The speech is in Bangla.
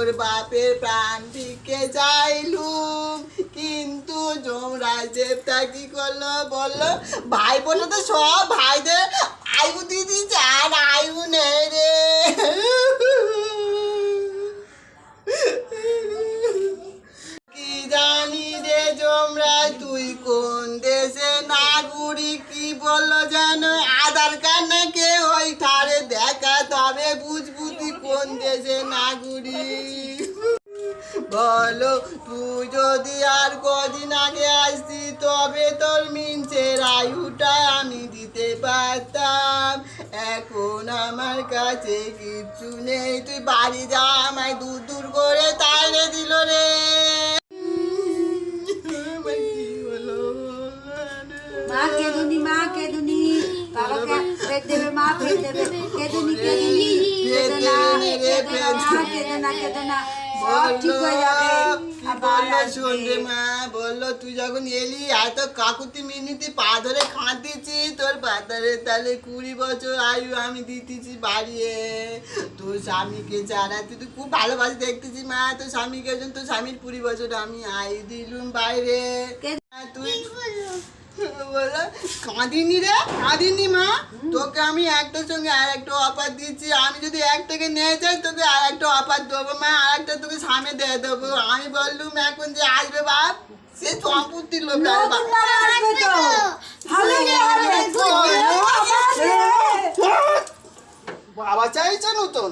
তোর বাপের প্রাণ ভিক্ষে চাইলুম, কিন্তু যমরাজ দেবতা কি করলো বললো, ভাই বললো তো সব ভাইদের আয়ু দিয়ে দিয়েছে, আর আয়ু নেই রে। কি জানি রে যমরাজ তুই কোন দেশে নাগরিক, কি বললো যেন আধার কার্ড না কে ওই ঠারে দেখা, তবে বুঝবু তুই কোন দেশে নাগরিক। বলো তুই যদি আর কদিন আগে আসতি তবে তোর মিঞ্চের আয়ুটা আমি দিতে পারতাম, এখন আমার কাছে কিচ্ছু নেই, তুই বাড়ি যা, আমায় দূর দূর করে তাইরে দিল রে। মা কেঁদুনি, মা কেঁদুনি, বাবাকে ফের দেবে, মা ফের দেবে, কেঁদুনি কেঁদুনি, কেঁদো না, কেঁদো না, কেঁদো না, সব ঠিক হয়ে যাবে। মা বললো তুই যখন এলি এত কাকুতি মিনতি পা ধরে খাঁটিছি, তোর পাতারে তাহলে 20 বছর আয়ু আমি দিতেছি বাড়িয়ে, তোর স্বামীকে ছাড়া তুই তো খুব ভালোবাসি দেখতেছি মা, তোর স্বামীকে তোর স্বামীর 20 বছর আমি আয়ু দিলুম বাইরে। তুই বললো কাঁদিনি রে, কাঁদিনি মা, তোকে আমি একটার সঙ্গে আর একটা অফার দিচ্ছি, আমি যদি একটাকে নিয়ে যাই তোকে আর একটা অফার দেবো মা, আর একটা তোকে সামনে দিয়ে দেবো। আমি বললুম এখন যে আসবে বাপ সে সম্পত্তির লোক, বাবা চাইছে নতুন।